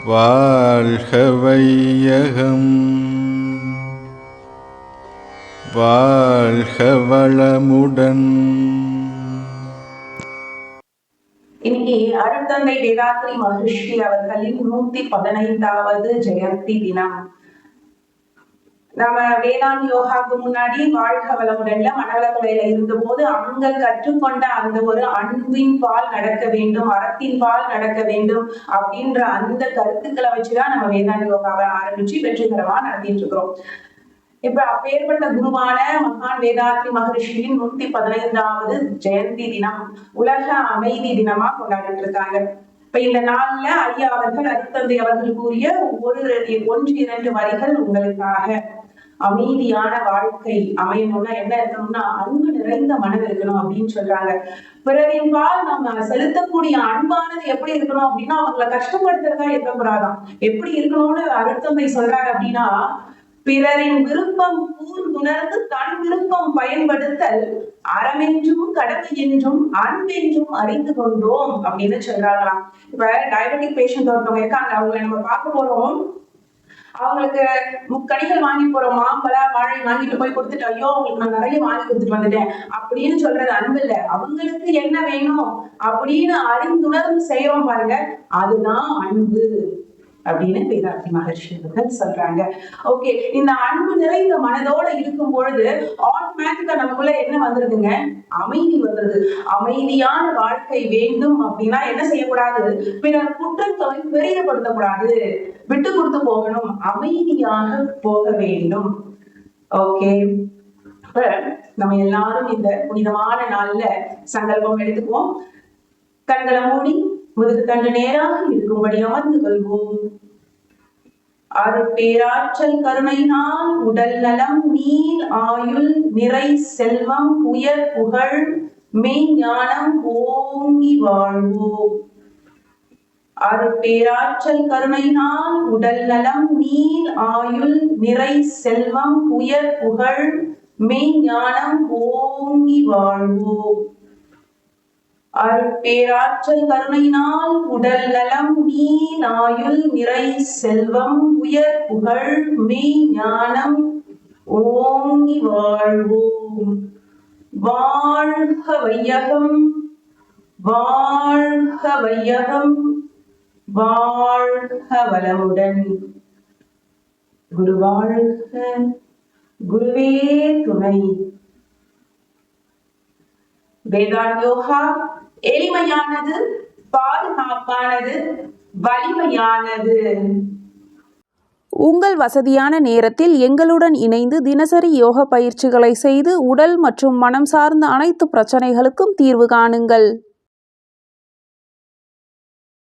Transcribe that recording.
வாழ்க வையகம், வாழ்க வளமுடன். இன்னைக்கு அருட்தந்தை வேதாத்ரி மகரிஷி அவர்களின் 115வது ஜெயந்தி தினம். நம்ம வேதாந்த் யோகாவுக்கு முன்னாடி வாழ்க வளமுடன்ல மனவளக்கலையில இருந்த போது அங்க கற்றுக்கொண்ட அந்த ஒரு அன்பின் பால் நடக்க வேண்டும், அறத்தின் பால் நடக்க வேண்டும் அப்படின்ற அந்த கருத்துக்களை வச்சுதான் நம்ம வேதாந்த் யோகாவை ஆரம்பிச்சு வெற்றிகரமா நடத்திட்டு இருக்கிறோம். இப்ப அப்பேற்பட்ட குருவான மகான் வேதாத்ரி மகரிஷியின் 115வது ஜெயந்தி தினம் உலக அமைதி தினமா கொண்டாடிட்டு இருக்காங்க. இப்ப இந்த நாள்ல ஐயா அவர்கள் அருட்தந்தை அவர்கள் கூறிய ஒன்று இரண்டு வரிகள் உங்களுக்காக. அமைதியான வாழ்க்கை அமையணும்னா என்ன இருக்கணும்னா அன்பு நிறைந்த மனம் இருக்கணும் அப்படின்னு சொல்றாங்க. பிறரின் பால் நம்ம செலுத்தக்கூடிய அன்பானது எப்படி இருக்கணும் அப்படின்னா அவங்களை கஷ்டப்படுத்துறதா இருக்கக்கூடாதான். எப்படி இருக்கணும்னு அருட்தந்தை சொல்றாரு அப்படின்னா, பிறரின் விருப்பம் கூர்ந்துணர்ந்து தன் விருப்பம் பயன்படுத்தல் அறமென்றும் கடமை என்றும் அன்பென்றும் அறிந்து கொண்டோம் அப்படின்னு சொல்றாங்களாம். இப்ப டயபெட்டிக் பேஷண்ட் ஒருத்தவங்க இருக்காங்க, அவங்களை நம்ம பார்க்க போறோம். அவங்களுக்கு முக்கணிகள் வாங்கி போறோம், மாம்பழம் வாழை வாங்கிட்டு போய் கொடுத்துட்டு ஐயோ அவங்களுக்கு நான் நிறைய வாங்கி கொடுத்துட்டு வந்துட்டேன் அப்படின்னு சொல்றது அன்பு இல்ல. அவங்களுக்கு என்ன வேணும் அப்படின்னு அறிந்துணர்ந்து செய்யறோம் பாருங்க, அதுதான் அன்பு அப்படின்னு வேதாத்ரி மகரிஷி அவர்கள் சொல்றாங்க. ஓகே, இந்த அன்பு நிறைந்த மனதோட இருக்கும் பொழுது ஆட்டோமேட்டிக்கா நமக்குள்ள என்ன வந்துருதுங்க? அமைதி வந்துருது. அமைதியான வாழ்க்கை வேண்டும் அப்படின்னா என்ன செய்யக்கூடாது? பிறர் குற்றத்தை பெரிதப்படுத்தக்கூடாது, விட்டு கொடுத்து போகணும், அமைதியாக போக வேண்டும். ஓகே, இப்ப நம்ம எல்லாரும் இந்த புனிதமான நாள்ல சங்கல்பம் எடுத்துக்குவோம். கண்களை மூடி முதுகு தண்டு நேராக இருக்கும்படி அமர்ந்து கொள்வோம். அருட்பேராற்றல் கருணையினால் உடல் நலம், நீள் ஆயுள், நிறை செல்வம், உயர் புகழ், மெய்ஞானம் ஓங்கி வாழ்வோம். அருட்பேராற்றல் கருணையினால் உடல் நலம், நீள் ஆயுள், நிறை செல்வம், உயர் புகழ், மெய்ஞானம் ஓங்கி வாழ்வோம். அருட்பேராற்றல் கருணையினால் உடல் நலம், நீள் ஆயுள், நிறை செல்வம், உயர் புகழ், மெய் ஞானம் ஓங்கி வாழ்வோம். வாழ்க வையகம், வாழ்க வையகம், வாழ்க வளமுடன். குரு வாழ்க, குருவே துணை. வேதாந்த் யோகா எளிமையானது, பாதுகாப்பானது, வலிமையானது. உங்கள் வசதியான நேரத்தில் எங்களுடன் இணைந்து தினசரி யோக பயிற்சிகளை செய்து உடல் மற்றும் மனம் சார்ந்த அனைத்து பிரச்சனைகளுக்கும் தீர்வு காணுங்கள்.